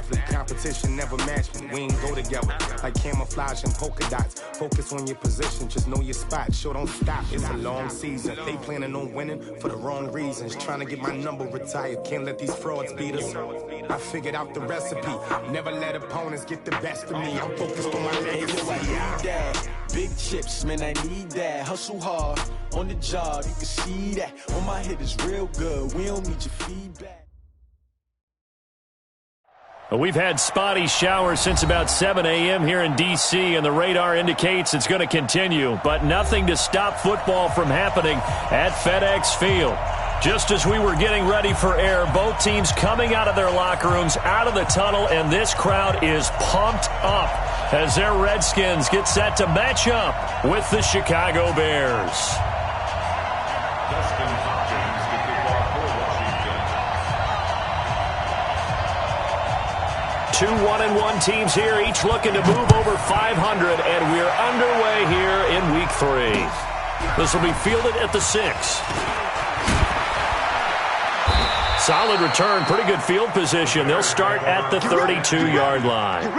athlete. Competition never match me. We ain't go together like camouflage and polka dots. Focus on your position, just know your spot. Sure, don't stop. It's a long season. They planning on winning for the wrong reasons. Trying to get my number retired. Can't let these frauds beat us. I figured out the recipe. Never let opponents get the best of me. I'm focused on my legacy. Big chips, man, I need that. Hustle hard on the job, you can see that. On my head is real good. We don't need your feedback. We've had spotty showers since about 7 a.m. here in D.C., and the radar indicates it's going to continue, but nothing to stop football from happening at FedEx Field. Just as we were getting ready for air, both teams coming out of their locker rooms, out of the tunnel, and this crowd is pumped up as their Redskins get set to match up with the Chicago Bears. 2 1-1 teams here, each looking to move over 500, and we're underway here in Week 3. This will be fielded at the 6. Solid return, pretty good field position. They'll start at the 32-yard line.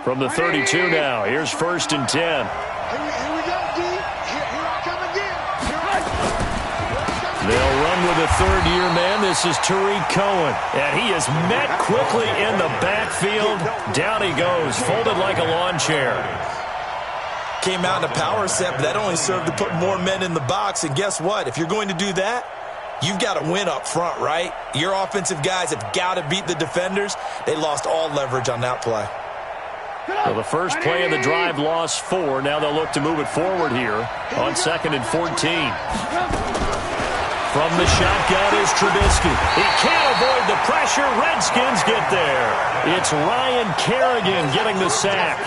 From the 32 now, here's 1st and 10. Here we go, D. Here I come again. They'll run with a third-year man. This is Tariq Cohen, and he is met quickly in the backfield. Down he goes, folded like a lawn chair. Came out in a power set, but that only served to put more men in the box. And guess what? If you're going to do that, you've got to win up front, right? Your offensive guys have got to beat the defenders. They lost all leverage on that play. Well, the first play of the drive lost 4. Now they'll look to move it forward here on 2nd and 14. From the shotgun is Trubisky. He can't avoid the pressure. Redskins get there. It's Ryan Kerrigan getting the sack.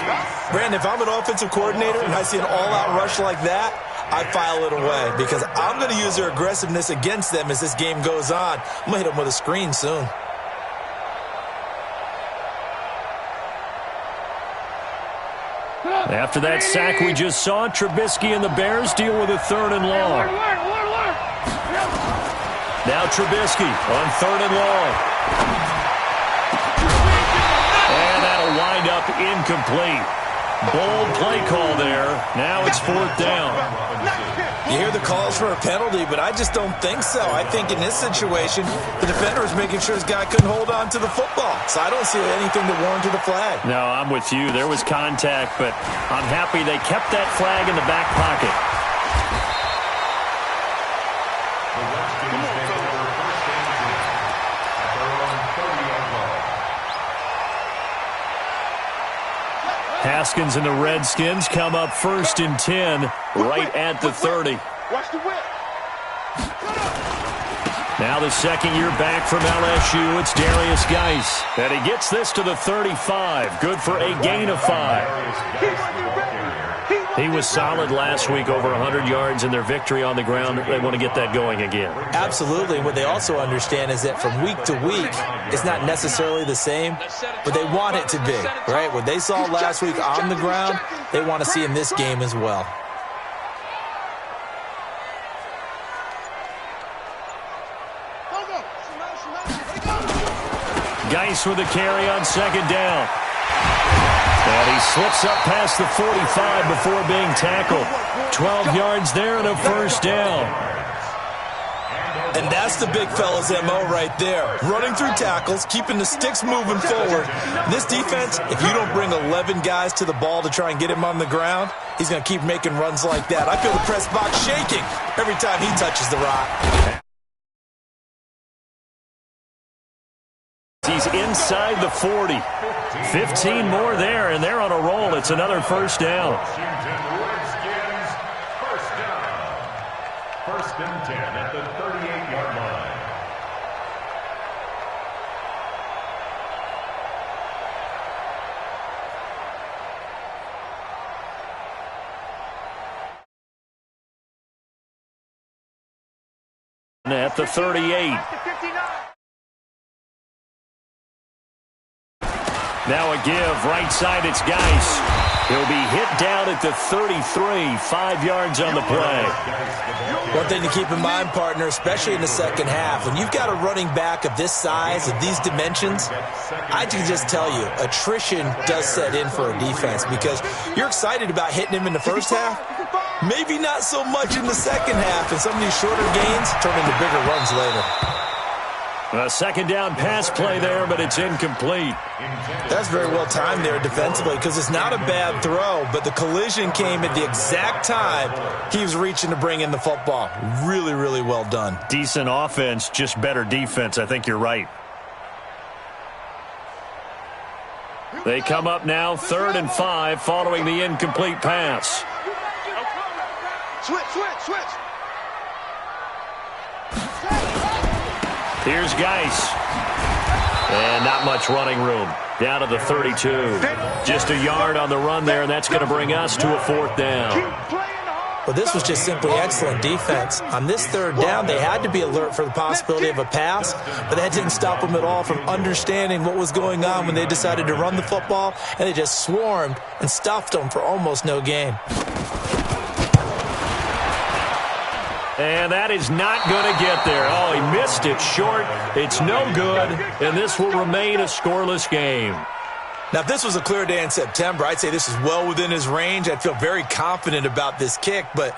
Brandon, if I'm an offensive coordinator and I see an all-out rush like that, I file it away because I'm going to use their aggressiveness against them as this game goes on. I'm going to hit them with a screen soon. After that sack we just saw, Trubisky and the Bears deal with a 3rd and long. Now Trubisky on 3rd and long. And that'll wind up incomplete. Bold play call there. Now it's 4th down. You hear the calls for a penalty, but I just don't think so. I think in this situation, the defender was making sure his guy couldn't hold on to the football. So I don't see anything that warranted a flag. No, I'm with you. There was contact, but I'm happy they kept that flag in the back pocket. Haskins and the Redskins come up 1st and 10 right at the 30. Watch the whip. Now the second year back from LSU, it's Darius Geis. And he gets this to the 35. Good for a gain of 5. He was solid last week, over 100 yards in their victory on the ground. They want to get that going again. Absolutely. What they also understand is that from week to week, it's not necessarily the same, but they want it to be, right? What they saw last week on the ground, they want to see in this game as well. Geis with a carry on 2nd down. And he slips up past the 45 before being tackled. 12 yards there and a 1st down. And that's the big fella's MO right there. Running through tackles, keeping the sticks moving forward. This defense, if you don't bring 11 guys to the ball to try and get him on the ground, he's going to keep making runs like that. I feel the press box shaking every time he touches the rock. He's inside the 40. 15 more there, and they're on a roll. It's another 1st down. Redskins, 1st down. 1st and 10 at the 38-yard line. at the 38. Now a give, right side, it's Geis. He'll be hit down at the 33, 5 yards on the play. One thing to keep in mind, partner, especially in the second half, when you've got a running back of this size, of these dimensions, I can just tell you, attrition does set in for a defense because you're excited about hitting him in the first half, maybe not so much in the second half, and some of these shorter gains turn into bigger runs later. A second down pass play there, but it's incomplete. That's very well timed there defensively because it's not a bad throw, but the collision came at the exact time he was reaching to bring in the football. Really, really well done. Decent offense, just better defense. I think you're right. They come up now 3rd and 5 following the incomplete pass. Switch. Here's Geis. And not much running room. Down to the 32. Just a yard on the run there, and that's going to bring us to a 4th down. Well, this was just simply excellent defense. On this 3rd down, they had to be alert for the possibility of a pass, but that didn't stop them at all from understanding what was going on when they decided to run the football, and they just swarmed and stuffed them for almost no gain. And that is not going to get there. Oh, he missed it short. It's no good, and this will remain a scoreless game. Now, if this was a clear day in September, I'd say this is well within his range. I'd feel very confident about this kick, but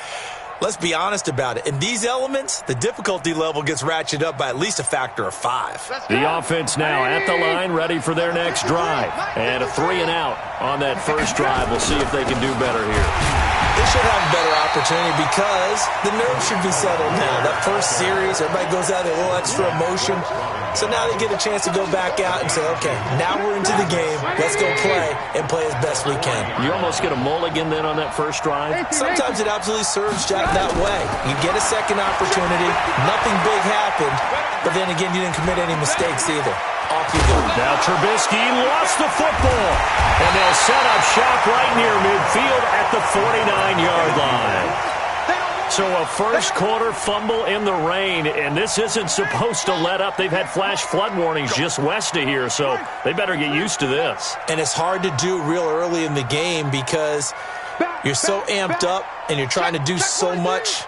let's be honest about it. In these elements, the difficulty level gets ratcheted up by at least a factor of 5. The offense now at the line, ready for their next drive. And a 3 and out on that first drive. We'll see if they can do better here. They should have a better opportunity because the nerves should be settled now. That first series, everybody goes out with a little extra emotion. So now they get a chance to go back out and say, okay, now we're into the game. Let's go play and play as best we can. You almost get a mulligan then on that first drive? Sometimes it absolutely serves Jack that way. You get a second opportunity. Nothing big happened. But then again, you didn't commit any mistakes either. Off you go. Now Trubisky lost the football. And they'll set up shop right near midfield at the 49-yard line. So a first quarter fumble in the rain, and this isn't supposed to let up. They've had flash flood warnings just west of here, so they better get used to this. And it's hard to do real early in the game because you're so amped up and you're trying to do so much.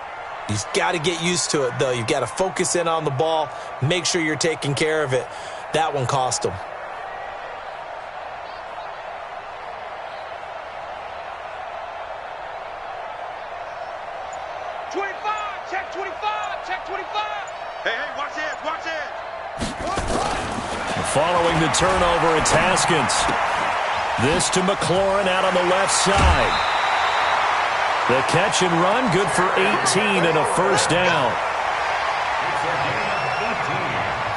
You've got to get used to it, though. You've got to focus in on the ball, make sure you're taking care of it. That one cost them. Following the turnover, it's Haskins. This to McLaurin out on the left side. The catch and run, good for 18 and a first down.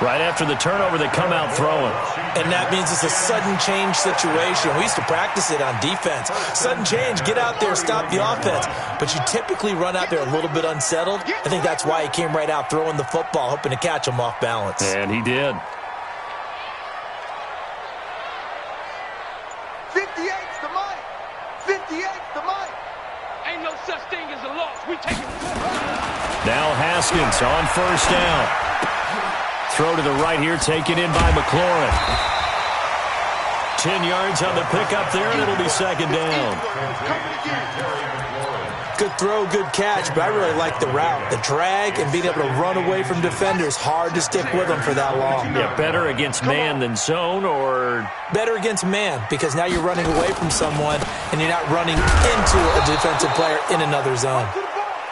Right after the turnover, they come out throwing. And that means it's a sudden change situation. We used to practice it on defense. Sudden change, get out there, stop the offense. But you typically run out there a little bit unsettled. I think that's why he came right out throwing the football, hoping to catch him off balance. And he did. 58's the money. 58's the money. Ain't no such thing as a loss. We take it. Now Haskins on first down. Throw to the right here, taken in by McLaurin. 10 yards on the pickup there, and it'll be second down. Good throw, good catch, but I really like the route. The drag and being able to run away from defenders, hard to stick with them for that long. Yeah, better against man than zone, or? Better against man, because now you're running away from someone, and you're not running into a defensive player in another zone.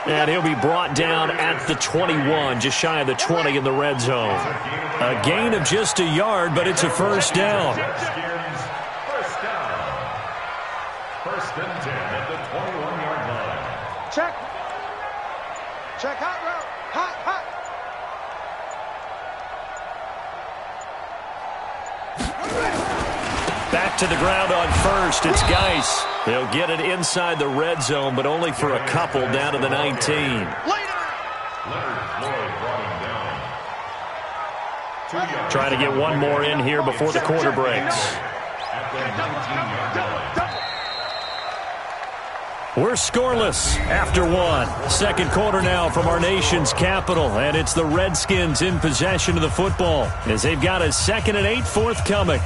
And he'll be brought down at the 21, just shy of the 20 in the red zone. A gain of just a yard, but it's a first down. First and 10 at the 21-yard line. Check. Check hot route. Hot. Back to the ground on first. It's Geis. They'll get it inside the red zone, but only for a couple down to the 19. Trying to get one more in here before the quarter breaks. We're scoreless after one. Second quarter now from our nation's capital, and it's the Redskins in possession of the football as they've got a 2nd and 8 forthcoming.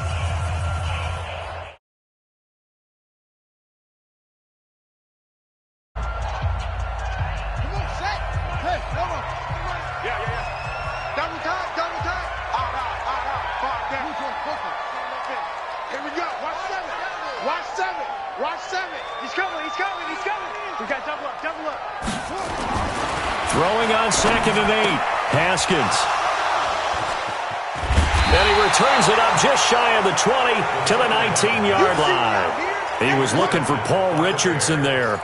Throwing on 2nd and 8. Haskins. And he returns it up just shy of the 20 to the 19-yard line. He was looking for Paul Richardson there.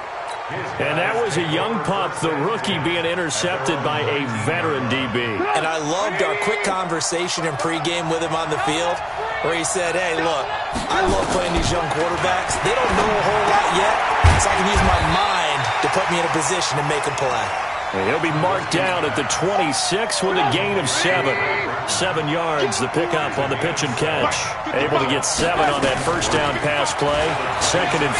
And that was a young pup, the rookie, being intercepted by a veteran DB. And I loved our quick conversation in pregame with him on the field where he said, hey, look, I love playing these young quarterbacks. They don't know a whole lot yet, so I can use my mind to put me in a position to make a play. And he'll be marked down at the 26 with a gain of 7. 7 yards, the pickup on the pitch and catch. Able to get 7 on that first down pass play. 2nd and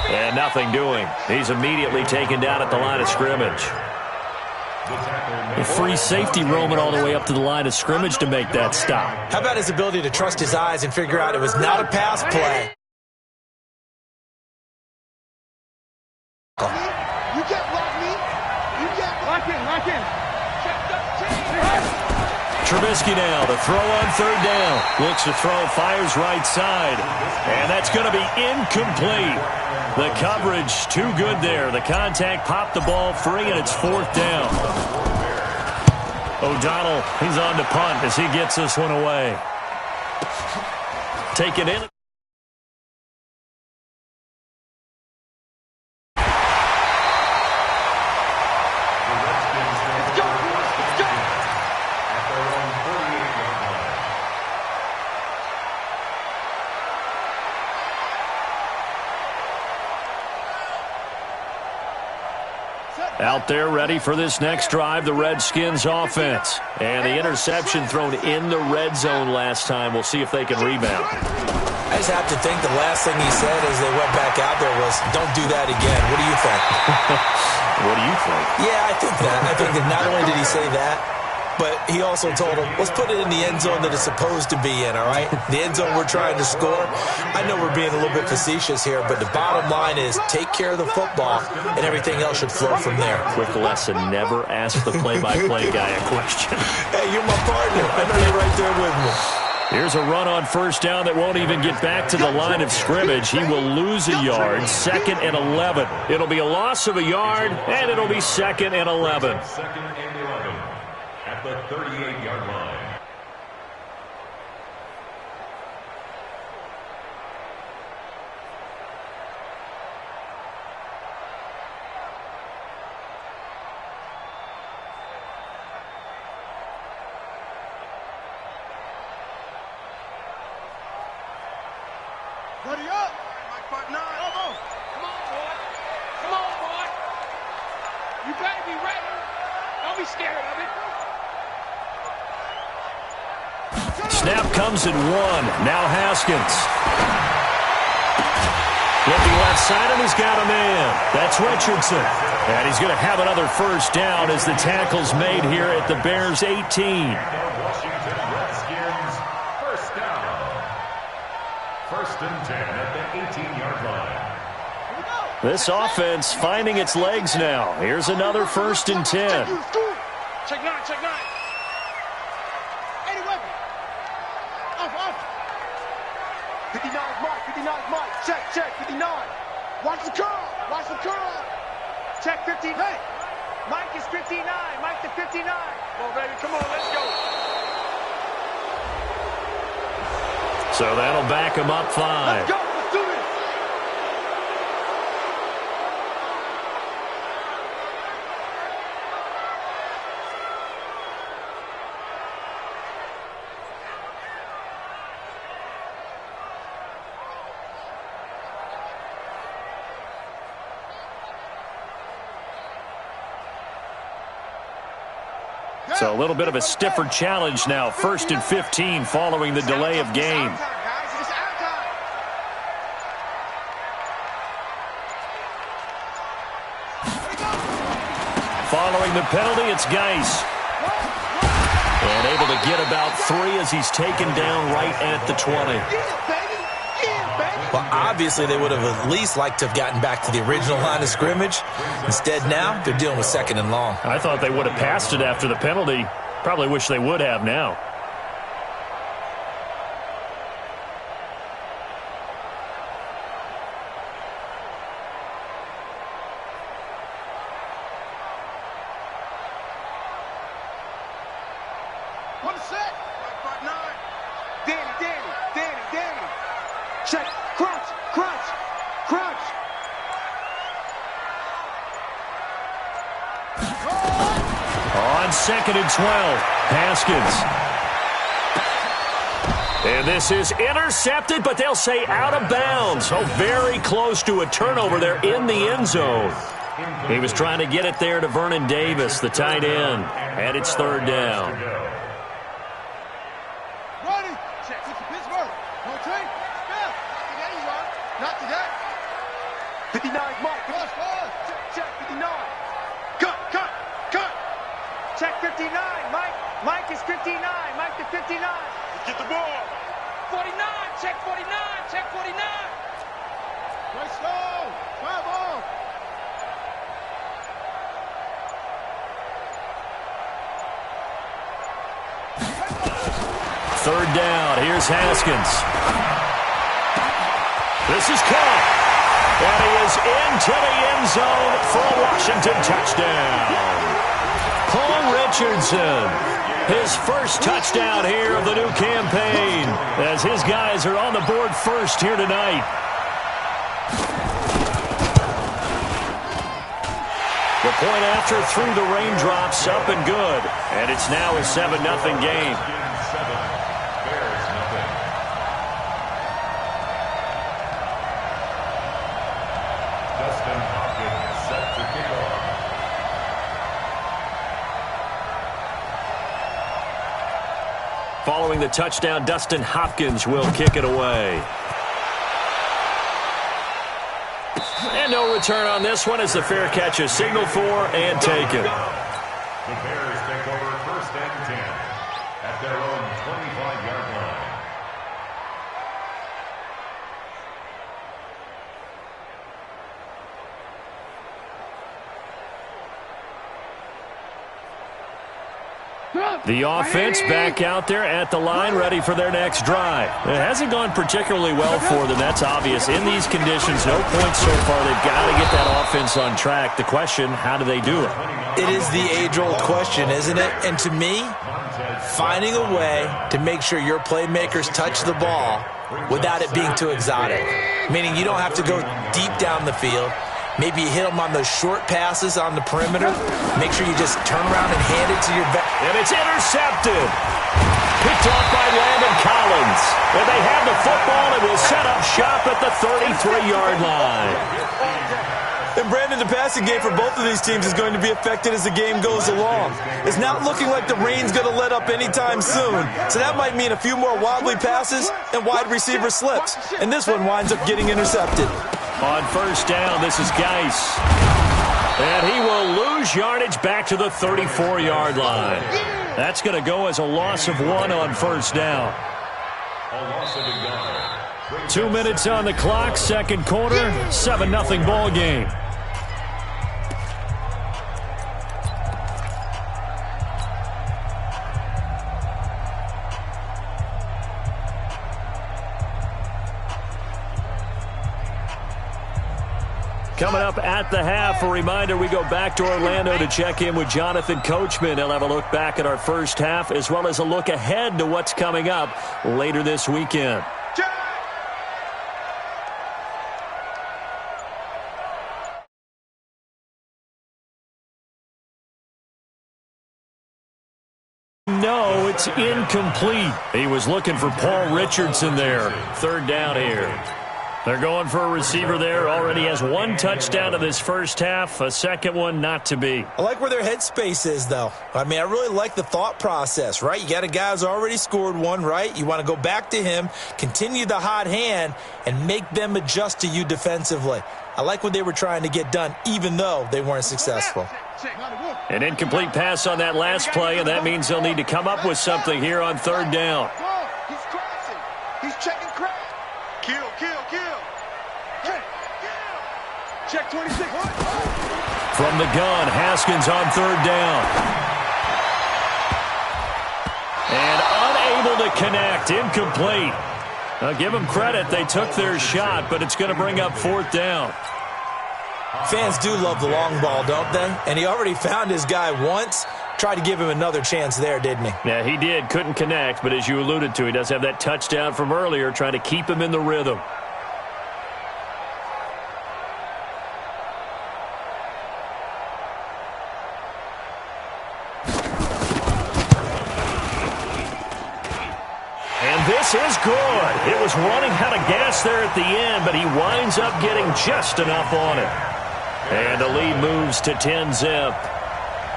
3. And nothing doing. He's immediately taken down at the line of scrimmage. A free safety roaming all the way up to the line of scrimmage to make that stop. How about his ability to trust his eyes and figure out it was not a pass play? You can't block me. You can't lock in. Trubisky now, the throw on 3rd down. Looks to throw, fires right side. And that's going to be incomplete. The coverage too good there. The contact popped the ball free, and it's 4th down. O'Donnell, he's on to punt as he gets this one away. Take it in. Out there ready for this next drive, the Redskins offense. And the interception thrown in the red zone last time. We'll see if they can rebound. I just have to think the last thing he said as they went back out there was, don't do that again. What do you think? What do you think? Yeah, I think that. I think that not only did he say that, but he also told him, let's put it in the end zone that it's supposed to be in, all right? The end zone we're trying to score. I know we're being a little bit facetious here, but the bottom line is take care of the football, and everything else should flow from there. Quick lesson, never ask the play-by-play guy a question. Hey, you're my partner. I know you're right there with me. Here's a run on 1st down that won't even get back to the line of scrimmage. He will lose a yard, 2nd and 11. It'll be a loss of a yard, and it'll be 2nd and 11. 2nd and 11 at the 38-yard line. Ready up. Mike, 5'9". Come on, boy. Come on, boy. You better be ready. Don't be scared of it. Snap comes at 1. Now Haskins. Looking left side, and he's got a man. That's Richardson. And he's going to have another first down as the tackle's made here at the Bears' 18. Washington Redskins, first down. 1st and 10 at the 18-yard line. This offense finding its legs now. Here's another 1st and 10. Check 9. Any weapon. Off. 59 mark. Check, 59. Watch the curl. Check 59. Mike is 59. Mike to 59. Come on, baby. Come on, let's go. So that'll back him up 5. Let's go. Let's do this. So a little bit of a stiffer challenge now. 1st and 15 following the delay of game. Following the penalty, it's Geis. And able to get about 3 as he's taken down right at the 20. Well, obviously they would have at least liked to have gotten back to the original line of scrimmage. Instead now, they're dealing with 2nd and long. I thought they would have passed it after the penalty. Probably wish they would have now. One set. Danny. Check. Crunch. On 2nd and 12, Haskins. And this is intercepted, but they'll say out of bounds. Oh, very close to a turnover there in the end zone. He was trying to get it there to Vernon Davis, the tight end. And it's 3rd down. Ready. Check. Pittsburgh. No train. Step. Not today. 59, Mike. Check. 59. Cut. Check 59. Mike is 59. Mike to 59. Get the ball. 49. Check 49. Check 49. Let's go. Travel. Third down. Here's Haskins. This is caught. And he is into the end zone for a Washington touchdown. Paul Richardson, his first touchdown here of the new campaign, as his guys are on the board first here tonight. The point after through the raindrops, up and good. And it's now a 7-0 game. Following the touchdown, Dustin Hopkins will kick it away. And no return on this one as the fair catch is signaled for and taken. The Bears take over 1st and 10 at their own 25-yard line. The offense back out there at the line, ready for their next drive. It hasn't gone particularly well for them. That's obvious. In these conditions, no points so far. They've got to get that offense on track. The question, how do they do it? It is the age-old question, isn't it? And to me, finding a way to make sure your playmakers touch the ball without it being too exotic. Meaning you don't have to go deep down the field. Maybe you hit them on those short passes on the perimeter. Make sure you just turn around and hand it to your back. And it's intercepted. Picked off by Landon Collins. And they have the football and will set up shop at the 33-yard line. And Brandon, the passing game for both of these teams is going to be affected as the game goes along. It's not looking like the rain's going to let up anytime soon. So that might mean a few more wobbly passes and wide receiver slips. And this one winds up getting intercepted. On 1st down, this is Geis. And he will lose yardage back to the 34-yard line. That's going to go as a loss of 1 on 1st down. 2 minutes on the clock, 2nd quarter, 7-0 ball game. Coming up at the half, a reminder, we go back to Orlando to check in with Jonathan Coachman. He'll have a look back at our first half as well as a look ahead to what's coming up later this weekend. No, it's incomplete. He was looking for Paul Richardson there. 3rd down here. They're going for a receiver there. Already has 1 touchdown in this first half. A second one not to be. I like where their headspace is, though. I mean, I really like the thought process, right? You got a guy who's already scored 1, right? You want to go back to him, continue the hot hand, and make them adjust to you defensively. I like what they were trying to get done, even though they weren't successful. An incomplete pass on that last play, and that means they'll need to come up with something here on third down. He's crashing. He's checking crash. Kill. Check 26. From the gun, Haskins on third down. And unable to connect, incomplete. Now give them credit, they took their shot, but it's going to bring up fourth down. Fans do love the long ball, don't they? And he already found his guy once. Tried to give him another chance there, didn't he? Yeah, he did. Couldn't connect, but as you alluded to, he does have that touchdown from earlier, trying to keep him in the rhythm. This is good. It was running out of gas there at the end, but he winds up getting just enough on it. And the lead moves to 10-zip.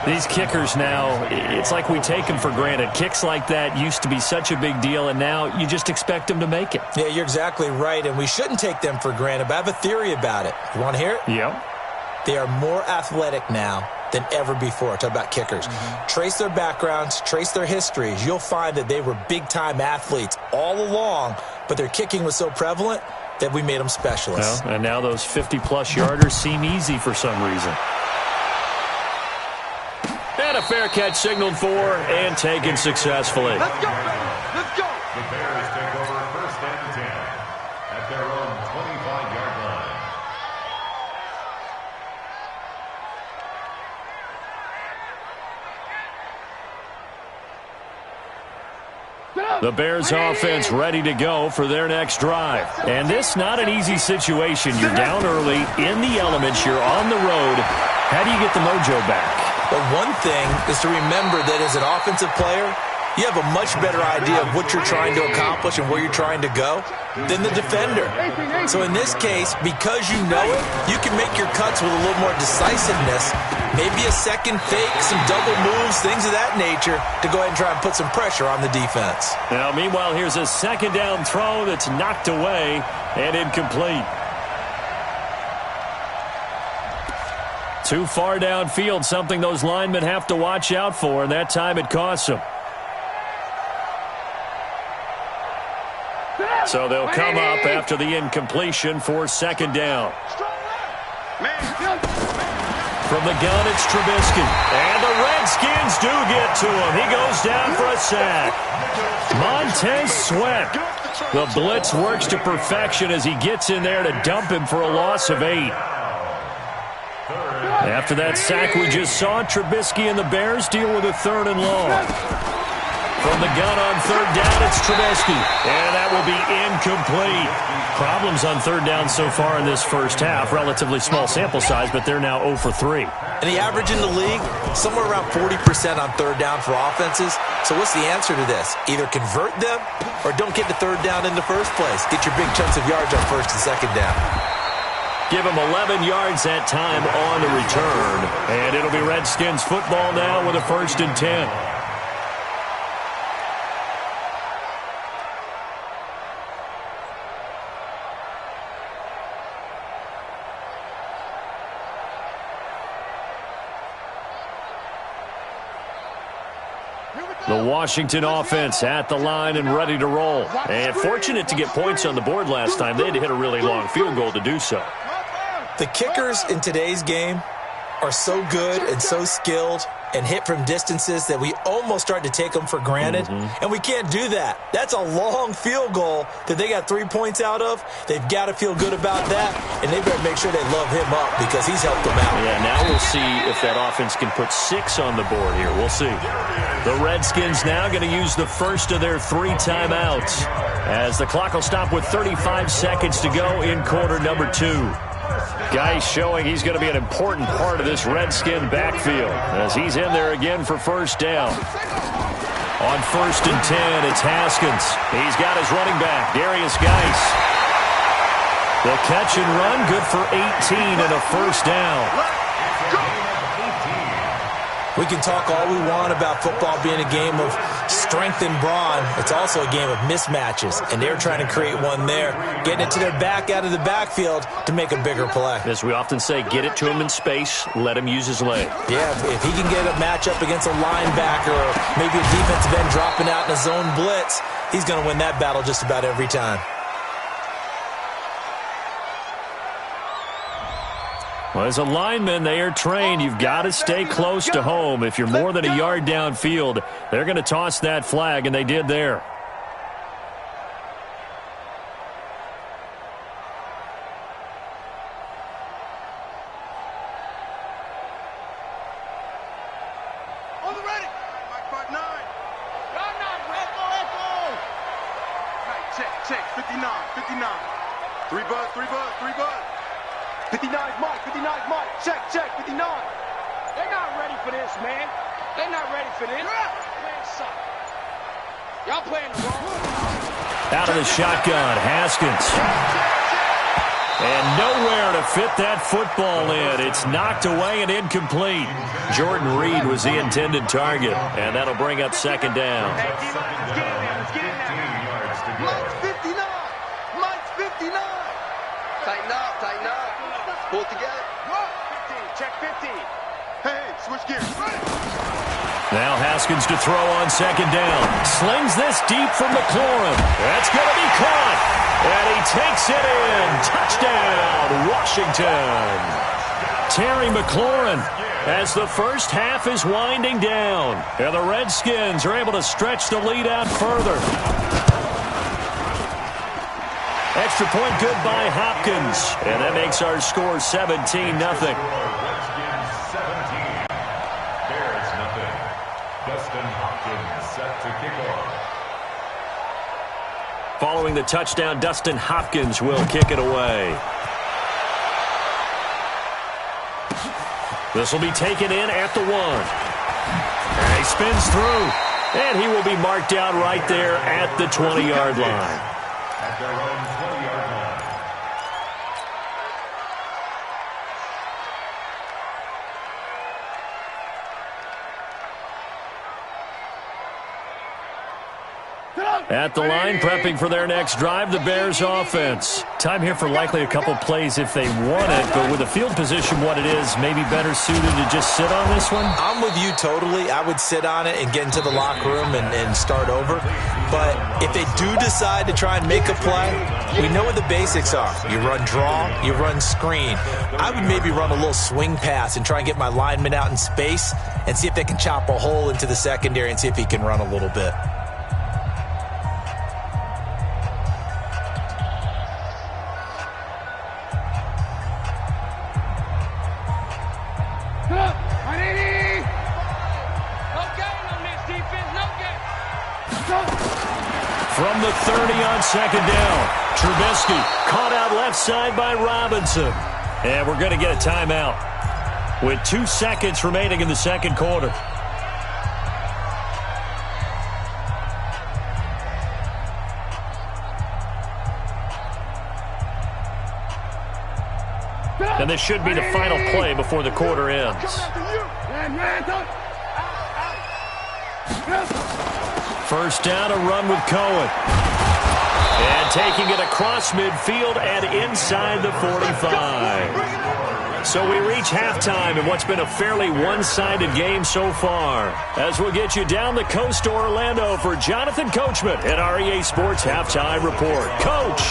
These kickers now, it's like we take them for granted. Kicks like that used to be such a big deal, and now you just expect them to make it. Yeah, you're exactly right, and we shouldn't take them for granted, but I have a theory about it. You want to hear it? Yep. They are more athletic now than ever before. Talk about kickers. Trace their backgrounds, trace their histories. You'll find that they were big-time athletes all along, but their kicking was so prevalent that we made them specialists. Well, and now those 50-plus yarders seem easy for some reason. And a fair catch signaled for and taken successfully. Let's go, baby. Let's go. The Bears take over first and 10 at their own 25-yard line. The Bears offense ready to go for their next drive. And this not an easy situation. You're down early, in the elements, you're on the road. How do you get the mojo back? But one thing is to remember that as an offensive player, you have a much better idea of what you're trying to accomplish and where you're trying to go than the defender. So in this case, because you know it, you can make your cuts with a little more decisiveness, maybe a second fake, some double moves, things of that nature, to go ahead and try and put some pressure on the defense. Now, meanwhile, here's a second down throw that's knocked away and incomplete. Too far downfield, something those linemen have to watch out for, and that time it costs them. So they'll come up after the incompletion for second down. From the gun, it's Trubisky. And the Redskins do get to him. He goes down for a sack. Montez Sweat. The blitz works to perfection as he gets in there to dump him for a loss of 8. After that sack we just saw, Trubisky and the Bears deal with a third and long. From the gun on third down, it's Trubisky. And that will be incomplete. Problems on third down so far in this first half. Relatively small sample size, but they're now 0 for 3. And the average in the league, somewhere around 40% on third down for offenses. So what's the answer to this? Either convert them or don't get to third down in the first place. Get your big chunks of yards on first and second down. Give them 11 yards that time on the return. And it'll be Redskins football now with a 1st and 10. The Washington offense at the line and ready to roll. And fortunate to get points on the board last time. They had to hit a really long field goal to do so. The kickers in today's game are so good and so skilled and hit from distances that we almost start to take them for granted. And we can't do that. That's a long field goal that they got 3 points out of. They've got to feel good about that, and they better make sure they love him up because he's helped them out. Yeah, now we'll see if that offense can put 6 on the board here. We'll see. The Redskins now going to use the first of their 3 timeouts as the clock will stop with 35 seconds to go in quarter number 2. Guy showing he's going to be an important part of this Redskin backfield as he's in there again for first down. On 1st and 10, it's Haskins. He's got his running back, Darius Geis. The catch and run, good for 18 and a first down. We can talk all we want about football being a game of strength and brawn. It's also a game of mismatches, and they're trying to create one there, getting it to their back out of the backfield to make a bigger play. As we often say, get it to him in space, let him use his leg. Yeah, if he can get a matchup against a linebacker or maybe a defensive end dropping out in a zone blitz, he's going to win that battle just about every time. Well, as a lineman, they are trained. You've got to stay close to home. If you're more than a yard downfield, they're going to toss that flag, and they did there. On the ready. Mike 5-9. Check. 59. 3 bud. 59's Mike. Check. 59. They're not ready for this, man. They're not ready for this. Man, suck. Y'all playing the wrong. Out of the shotgun, Haskins. And nowhere to fit that football in. It's knocked away and incomplete. Jordan Reed was the intended target, and that'll bring up second down. Let's get in there. Mike's 59. Tighten up. Pull it together. 15. Check 15. Hey, switch gears. Now Haskins to throw on second down. Slings this deep from McLaurin. That's going to be caught. And he takes it in. Touchdown, Washington. Terry McLaurin, as the first half is winding down. And the Redskins are able to stretch the lead out further. Extra point good by Hopkins. And that makes our score 17-0. Redskins 17. Bears nothing. Dustin Hopkins set to kick off. Following the touchdown, Dustin Hopkins will kick it away. This will be taken in at the 1. And he spins through. And he will be marked out right there at the 20-yard line. At their own 20-yard line. At the line, prepping for their next drive, the Bears offense. Time here for likely a couple plays if they want it, but with the field position what it is, maybe better suited to just sit on this one? I'm with you totally. I would sit on it and get into the locker room and start over. But if they do decide to try and make a play, we know what the basics are. You run draw, you run screen. I would maybe run a little swing pass and try and get my lineman out in space and see if they can chop a hole into the secondary and see if he can run a little bit. From the 30 on second down, Trubisky caught out left side by Robinson. And we're going to get a timeout with 2 seconds remaining in the second quarter. And this should be the final play before the quarter ends. First down, a run with Cohen. And taking it across midfield and inside the 45. So we reach halftime in what's been a fairly one-sided game so far. As we'll get you down the coast to Orlando for Jonathan Coachman at REA Sports Halftime Report. Coach,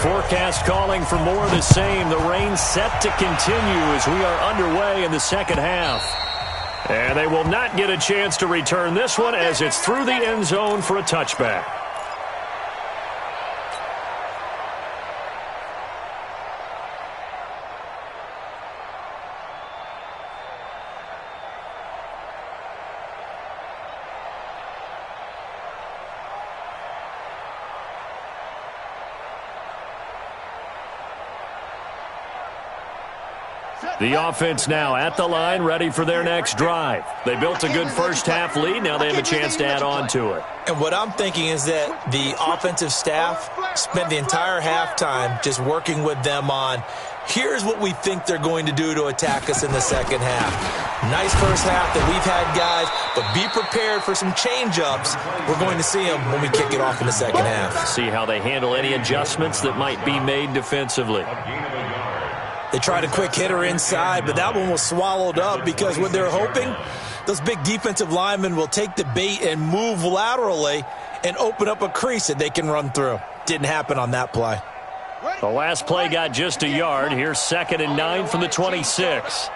forecast calling for more of the same. The rain set to continue as we are underway in the second half. And they will not get a chance to return this one as it's through the end zone for a touchback. The offense now at the line, ready for their next drive. They built a good first half lead. Now they have a chance to add on to it. And what I'm thinking is that the offensive staff spent the entire halftime just working with them on, here's what we think they're going to do to attack us in the second half. Nice first half that we've had, guys, but be prepared for some change-ups. We're going to see them when we kick it off in the second half. See how they handle any adjustments that might be made defensively. They tried a quick hitter inside, but that one was swallowed up because what they're hoping, those big defensive linemen will take the bait and move laterally and open up a crease that they can run through. Didn't happen on that play. The last play got just a yard. Here's 2nd and 9 from the 26.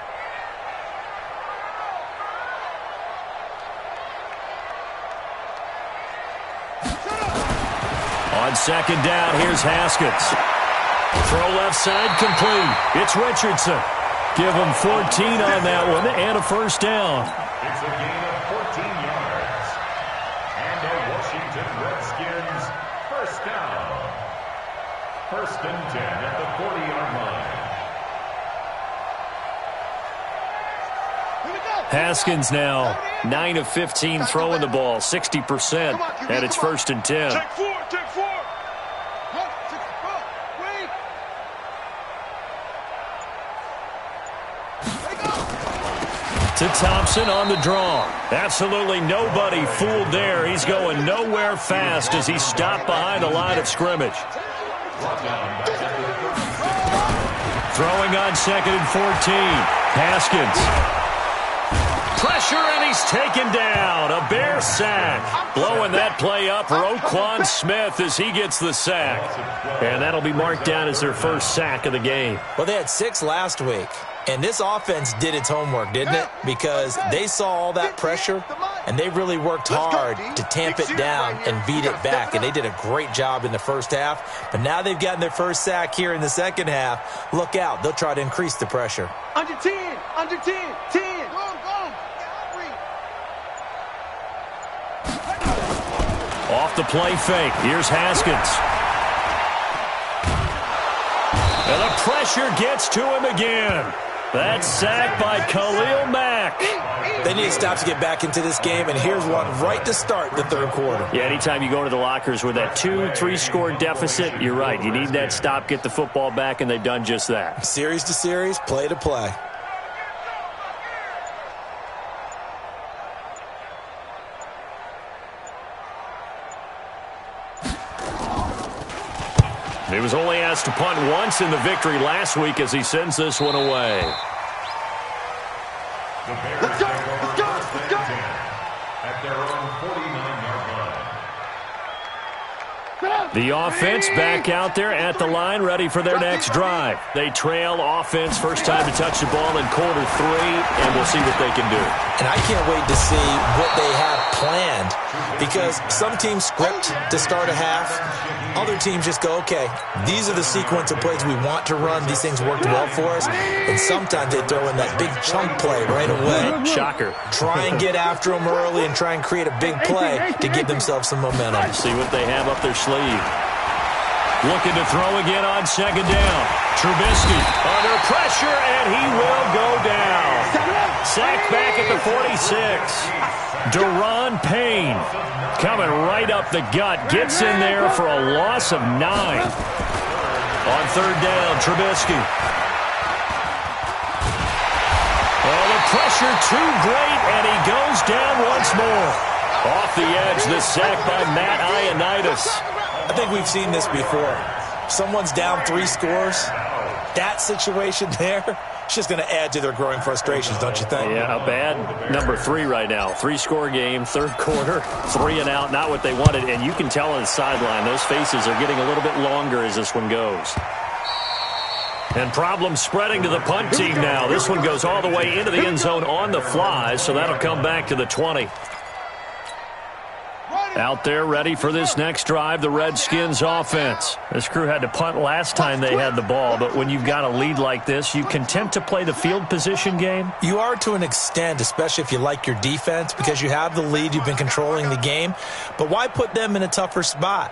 On 2nd down, here's Haskins. Throw left side, complete. It's Richardson. Give him 14 on that one and a first down. It's a gain of 14 yards. And a Washington Redskins first down. 1st and 10 at the 40-yard line. Haskins now 9 of 15 throwing the ball, 60%, and it's 1st and 10. Take 4, take 4. To Thompson on the draw. Absolutely nobody fooled there. He's going nowhere fast as he stopped behind the line of scrimmage. Throwing on 2nd and 14. Haskins. Pressure, and he's taken down. A Bear sack. Blowing that play up, Roquan Smith as he gets the sack. And that'll be marked down as their first sack of the game. Well, they had 6 last week. And this offense did its homework, didn't it? Because they saw all that pressure, and they really worked hard to tamp it down and beat it back. And they did a great job in the first half. But now they've gotten their first sack here in the second half. Look out. They'll try to increase the pressure. Under 10, under 10, 10. Go, go. Off the play fake. Here's Haskins. And the pressure gets to him again. That's sacked by Khalil Mack. They need to stop to get back into this game, and here's one right to start the third quarter. Yeah, anytime you go to the lockers with that 2-3 score deficit, you're right. You need that stop, get the football back, and they've done just that. Series to series, play to play. He was only asked to punt once in the victory last week as he sends this one away. The Bears take over 1st and 10 at their own 49-yard line. The offense back out there at the line, ready for their next drive. They trail offense, first time to touch the ball in quarter 3, and we'll see what they can do. And I can't wait to see what they have planned, because some teams script to start a half. Other teams just go, okay, these are the sequence of plays we want to run. These things worked well for us. And sometimes they throw in that big chunk play right away. Shocker. Try and get after them early and try and create a big play to give themselves some momentum. See what they have up their sleeve. Looking to throw again on 2nd down. Trubisky under pressure, and he will go down. Sacked back at the 46. Deron Payne coming right up the gut. Gets in there for a loss of 9. On 3rd down, Trubisky. Oh, the pressure too great, and he goes down once more. Off the edge, the sack by Matt Ioannidis. I think we've seen this before. Someone's down 3 scores. That situation there, it's just going to add to their growing frustrations, don't you think? Yeah, a bad number 3 right now. 3-score game, 3rd quarter, 3 and out, not what they wanted. And you can tell on the sideline, those faces are getting a little bit longer as this one goes. And problems spreading to the punt team now. This one goes all the way into the end zone on the fly, so that'll come back to the 20. Out there ready for this next drive, the Redskins offense. This crew had to punt last time they had the ball, but when you've got a lead like this, you content to play the field position game? You are to an extent, especially if you like your defense, because you have the lead, you've been controlling the game. But why put them in a tougher spot?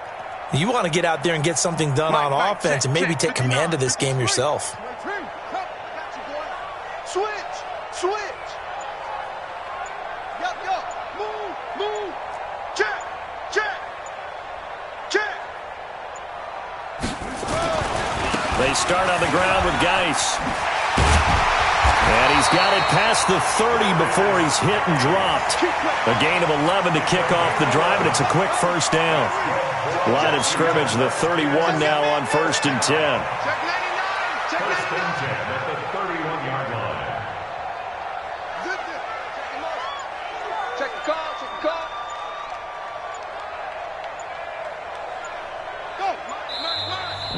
You want to get out there and get something done on offense and maybe take command of this game yourself. Switch, switch. Move. Check. They start on the ground with Geis. And he's got it past the 30 before he's hit and dropped. A gain of 11 to kick off the drive, and it's a quick first down. Line of scrimmage, the 31 now on 1st and 10. First and 10 at the 31-yard line. Check the call, check the call.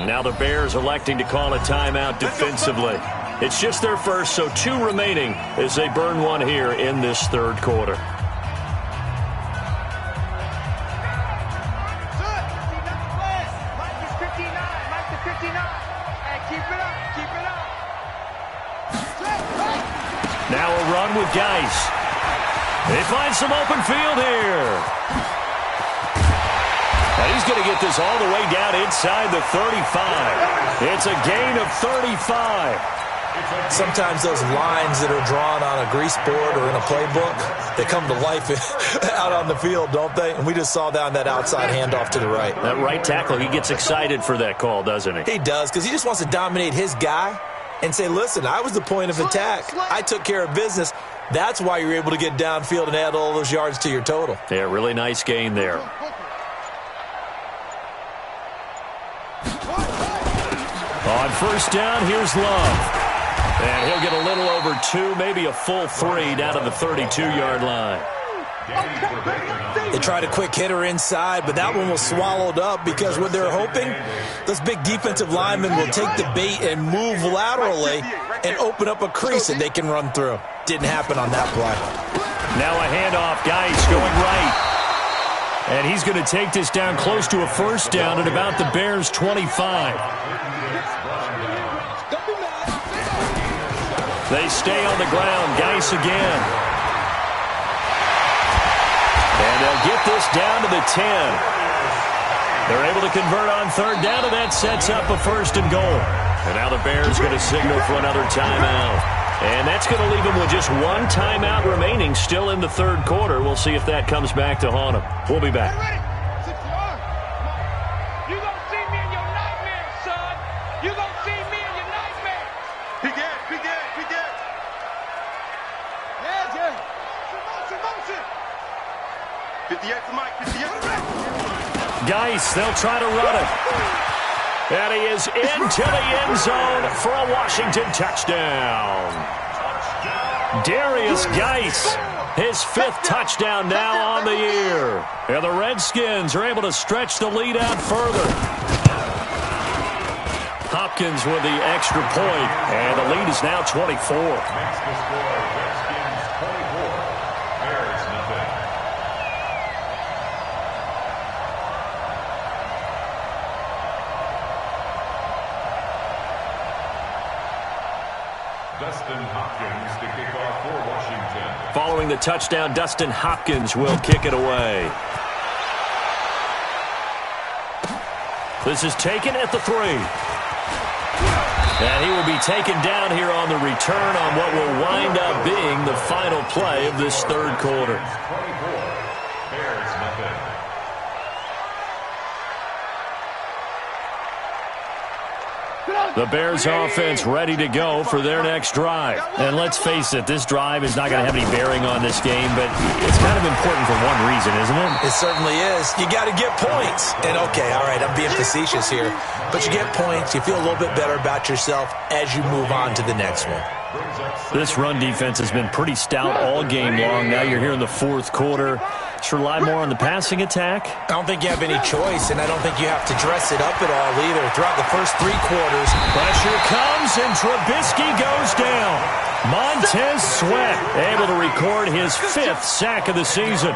Now the Bears electing to call a timeout defensively. It's just their first, so 2 remaining as they burn one here in this third quarter. Now a run with Geis. They find some open field here. And he's going to get this all the way down inside the 35. It's a gain of 35. Sometimes those lines that are drawn on a grease board or in a playbook, they come to life out on the field, don't they? And we just saw that on that outside handoff to the right. That right tackle, he gets excited for that call, doesn't he? He does, because he just wants to dominate his guy and say, listen, I was the point of attack. I took care of business. That's why you're able to get downfield and add all those yards to your total. Yeah, really nice gain there. On first down, here's Love. And he'll get a little over 2, maybe a full 3 down to the 32-yard line. They tried a quick hitter inside, but that one was swallowed up because what they're hoping, those big defensive linemen will take the bait and move laterally and open up a crease that they can run through. Didn't happen on that play. Now a handoff, Geis going right. And he's going to take this down close to a first down at about the Bears' 25. They stay on the ground. Geis again. And they'll get this down to the 10. They're able to convert on third down, and that sets up a 1st and goal. And now the Bears going to signal for another timeout. And that's going to leave them with just 1 timeout remaining still in the third quarter. We'll see if that comes back to haunt them. We'll be back. You gonna see me in your nightmare, son. You gonna see me in your nightmare. Big Ed. Yeah, Jay. Motion. 58 to Mike, 58. Geis, they'll try to run it. And he is into the end zone for a Washington touchdown. Darius Geis, his 5th touchdown now on the year. And the Redskins are able to stretch the lead out further. Hopkins with the extra point, and the lead is now 24. Makes the score Redskins 24, Bears nothing. Dustin Hopkins to kick off for Washington. Following the touchdown, Dustin Hopkins will kick it away. This is taken at the 3. And he will be taken down here on the return on what will wind up being the final play of this third quarter. 24, Bears nothing. The Bears offense ready to go for their next drive. And let's face it, this drive is not going to have any bearing on this game, but it's kind of important for one reason, isn't it? It certainly is. You got to get points. And okay, all right, I'm being facetious here, but you get points, you feel a little bit better about yourself as you move on to the next one. This run defense has been pretty stout all game long. Now you're here in the fourth quarter. Should rely more on the passing attack? I don't think you have any choice, and I don't think you have to dress it up at all either. Throughout the first 3 quarters. Pressure comes, and Trubisky goes down. Montez Sweat able to record his 5th sack of the season.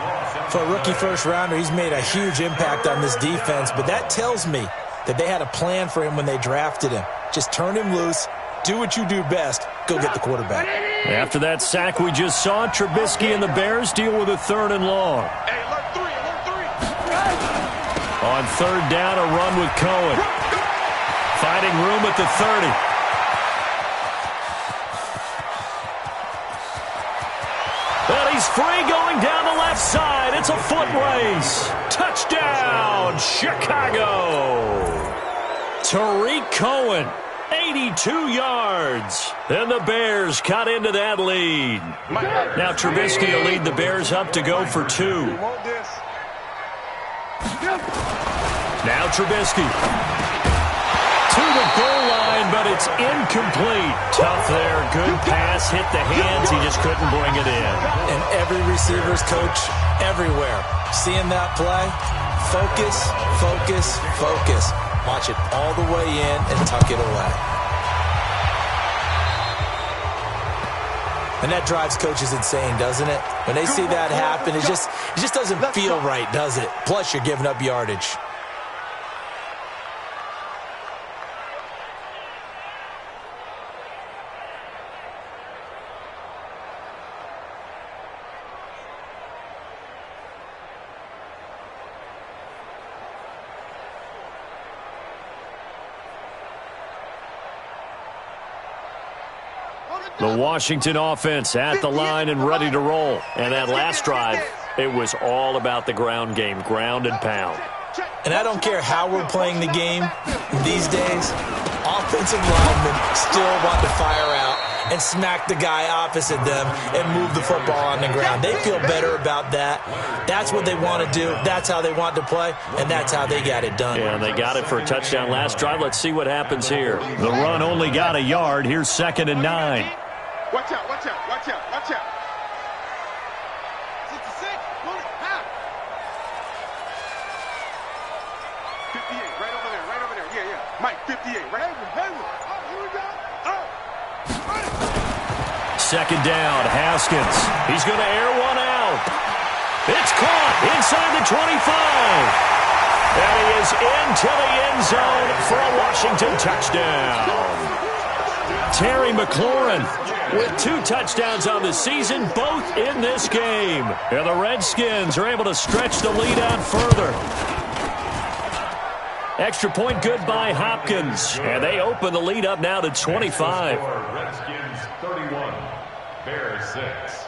For a rookie first-rounder, he's made a huge impact on this defense, but that tells me that they had a plan for him when they drafted him. Just turn him loose, do what you do best, go get the quarterback. After that sack we just saw, Trubisky and the Bears deal with a 3rd and long. Hey, alert 3. On third down, a run with Cohen. Finding room at the 30. Well, he's free going down the left side. It's a foot race. Touchdown, Chicago. Tariq Cohen 82 yards. And the Bears cut into that lead. Now Trubisky will lead the Bears up to go for 2. Now Trubisky to the goal line, but it's incomplete. Tough there. Good pass. Hit the hands. He just couldn't bring it in. And every receiver's coach everywhere, seeing that play, focus, focus, focus. Watch it all the way in and tuck it away. And that drives coaches insane, doesn't it? When they see that happen, it just doesn't feel right, does it? Plus, you're giving up yardage. The Washington offense at the line and ready to roll. And that last drive, it was all about the ground game, ground and pound. And I don't care how we're playing the game these days, offensive linemen still want to fire out and smack the guy opposite them and move the football on the ground. They feel better about that. That's what they want to do. That's how they want to play, and that's how they got it done. Yeah, and they got it for a touchdown last drive. Let's see what happens here. The run only got a yard. Here's 2nd and 9. Watch out, watch out, watch out, watch out. 66, move it, half. 58, right over there, yeah, yeah. Mike, 58, right? Hayward, oh, here we go. Oh. 2nd down, Haskins. He's going to air one out. It's caught inside the 25. And he is into the end zone for a Washington touchdown. Terry McLaurin with 2 touchdowns on the season, both in this game. And the Redskins are able to stretch the lead out further. Extra point good by Hopkins. And they open the lead up now to 25. Redskins 31, Bears 6.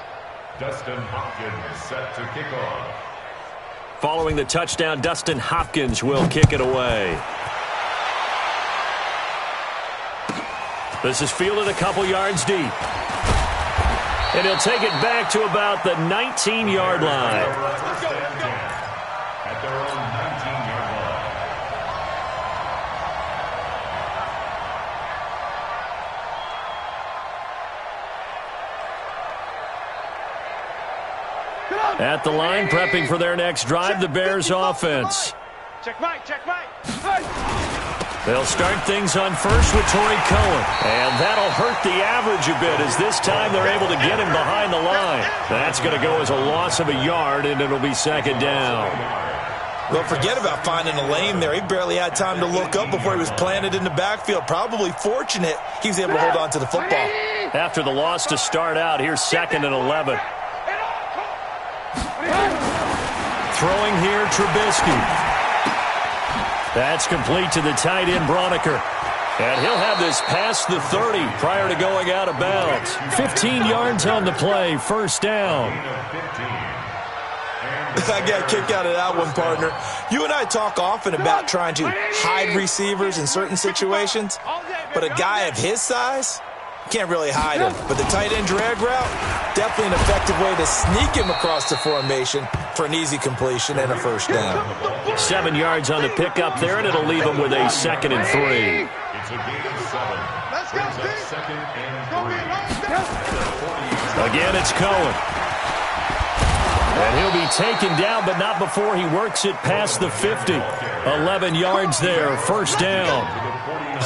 Dustin Hopkins set to kick off. Following the touchdown, Dustin Hopkins will kick it away. This is fielded a couple yards deep. And he'll take it back to about the 19-yard line. At their own 19-yard line. At the line, prepping for their next drive, the Bears offense. Check Mike, check Mike. They'll start things on first with Torrey Cohen. And that'll hurt the average a bit as this time they're able to get him behind the line. That's going to go as a loss of a yard, and it'll be 2nd down. Well, forget about finding a lane there. He barely had time to look up before he was planted in the backfield. Probably fortunate he was able to hold on to the football. After the loss to start out, here's 2nd and 11. Throwing here, Trubisky. That's complete to the tight end, Broniker. And he'll have this past the 30 prior to going out of bounds. 15 yards on the play, 1st down. I got a kick out of that one, partner. You and I talk often about trying to hide receivers in certain situations, but a guy of his size can't really hide him. But the tight end drag route, definitely an effective way to sneak him across the formation for an easy completion and a 1st down. 7 yards on the pickup there, and it'll leave him with a 2nd and 3. It's a gain of 7. Brings up 2nd and 3. Again, it's Cohen. And he'll be taken down, but not before he works it past the 50. 11 yards there, 1st down.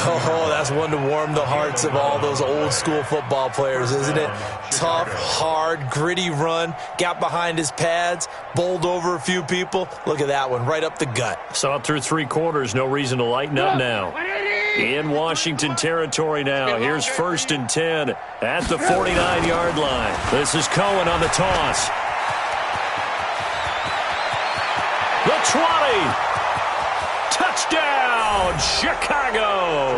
Oh, that's one to warm the hearts of all those old-school football players, isn't it? Tough, hard, gritty run, got behind his pads, bowled over a few people. Look at that one, right up the gut. Saw it through 3 quarters, no reason to lighten up now. In Washington territory now, here's 1st and 10 at the 49-yard line. This is Cohen on the toss. The 20. Touchdown, Chicago.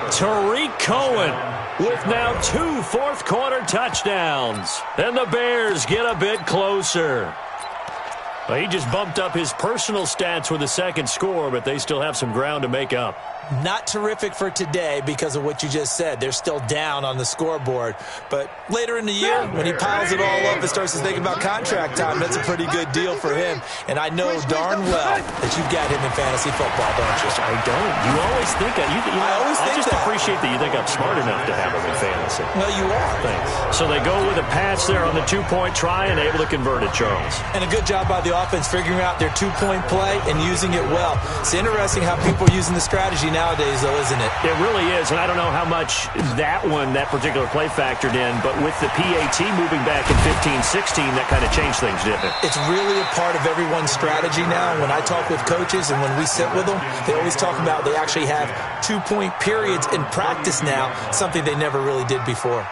Tariq Cohen with now 2 fourth-quarter touchdowns. And the Bears get a bit closer. Well, he just bumped up his personal stats with a second score, but they still have some ground to make up. Not terrific for today because of what you just said. They're still down on the scoreboard. But later in the year, when he piles it all up and starts to think about contract time, that's a pretty good deal for him. And I know darn well that you've got him in fantasy football, don't you? I don't. You always think that. I just appreciate that you think I'm smart enough to have him in fantasy. Well, you are. Thanks. So they go with a pass there on the two-point try and able to convert it, Charles. And a good job by the offense figuring out their two-point play and using it well. It's interesting how people are using the strategy nowadays, though, isn't it? It really is, and I don't know how much that particular play factored in, but with the PAT moving back in 15-16, that kind of changed things, didn't it? It's really a part of everyone's strategy now. When I talk with coaches and when we sit with them, they always talk about they actually have two-point periods in practice now, something they never really did before.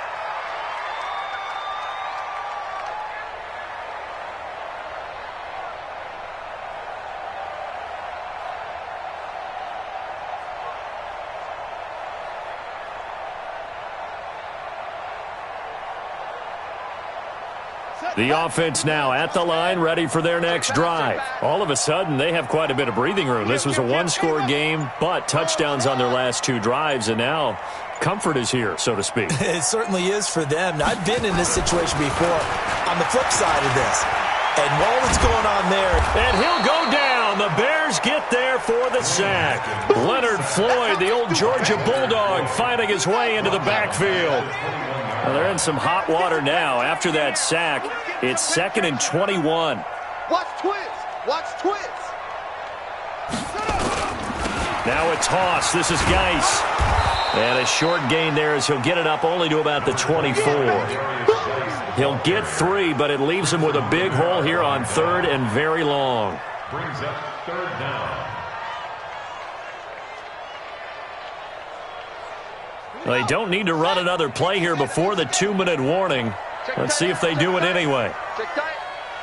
The offense now at the line, ready for their next drive. All of a sudden, they have quite a bit of breathing room. This was a one-score game, but touchdowns on their last two drives, and now comfort is here, so to speak. It certainly is for them. Now, I've been in this situation before on the flip side of this. And all that's going on there. And he'll go down. The Bears get there for the sack. Leonard Floyd, the old Georgia Bulldog, finding his way into the backfield. Well, they're in some hot water now. After that sack, it's 2nd and 21. Watch twist. Watch twist. Now a toss. This is Geis. And a short gain there as he'll get it up only to about the 24. He'll get 3, but it leaves him with a big hole here on 3rd and very long. Brings up 3rd down. Well, they don't need to run another play here before the 2-minute warning. Let's see if they do it anyway. Check tight.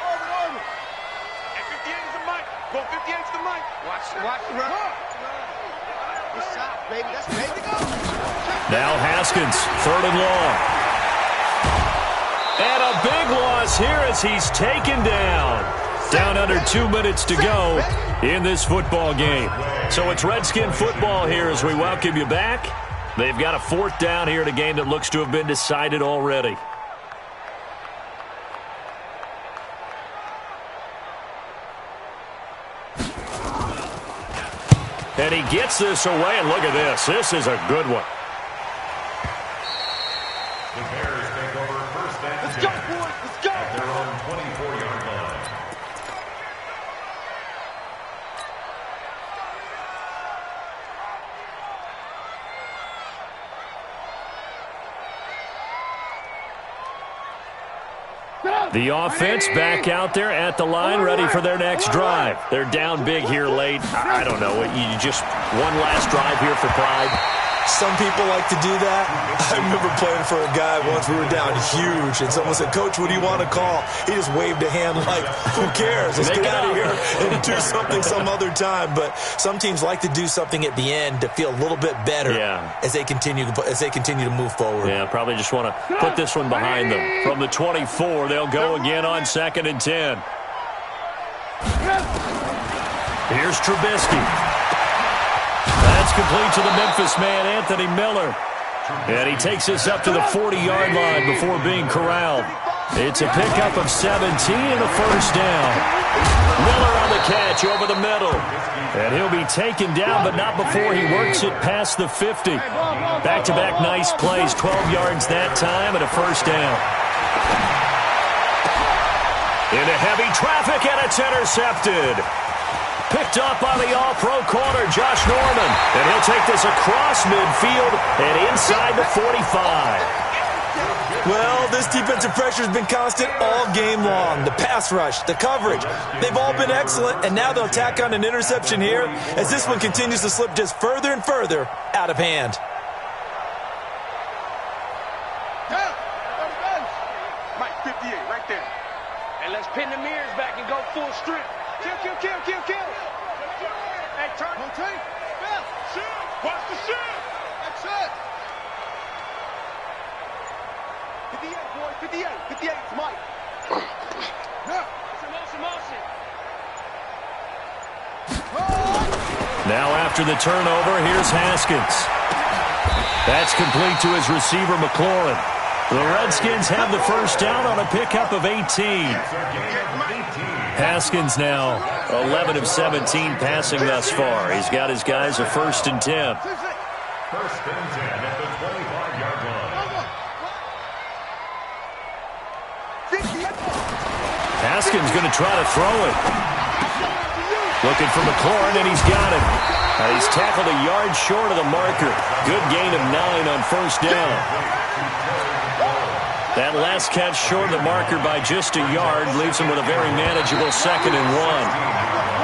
Over. And 58 is the mic. Go 58 is the mic. Watch the run. Good shot, baby. That's ready to go. Now Haskins, 3rd and long. And a big loss here as he's taken down. Down under 2 minutes to go in this football game. So it's Redskin football here as we welcome you back. They've got a 4th down here in a game that looks to have been decided already. And he gets this away, and look at this. This is a good one. The Bears take over 1st and 10. Let's go, boys. Let's go. At their own 24-yard line. The offense back out there at the line, ready for their next drive. They're down big here late. I don't know. You just one last drive here for pride. Some people like to do that. I remember playing for a guy once. We were down huge, and someone said, "Coach, what do you want to call?" He just waved a hand like, "Who cares? Let's get out of here and do something some other time." But some teams like to do something at the end to feel a little bit better as they continue to move forward. Yeah, probably just want to put this one behind them. From the 24, they'll go again on 2nd and 10. Here's Trubisky. That's complete to the Memphis man, Anthony Miller. And he takes this up to the 40-yard line before being corralled. It's a pickup of 17 and a 1st down. Miller on the catch over the middle. And he'll be taken down, but not before he works it past the 50. Back-to-back nice plays, 12 yards that time and a 1st down. Into heavy traffic, and it's intercepted. Picked up by the all-pro corner, Josh Norman. And he'll take this across midfield and inside the 45. Well, this defensive pressure has been constant all game long. The pass rush, the coverage, they've all been excellent, and now they'll tack on an interception here as this one continues to slip just further and further out of hand. Mike, 58, right there. And let's pin the mirrors back and go full strip. Kill. Hey, turn. Rotate. Shoot. Watch the shoot. That's it. 58, boy. 58. 58 is Mike. Motion. After the turnover, here's Haskins. That's complete to his receiver, McLaurin. The Redskins have the first down on a pickup of 18. Haskins now 11 of 17 passing thus far. He's got his guys a 1st and 10. 1st and 10 at the 25-yard line. Haskins going to try to throw it. Looking for McLaurin, and he's got him. He's tackled a yard short of the marker. Good gain of 9 on 1st down. That last catch short of the marker by just a yard leaves him with a very manageable 2nd and 1.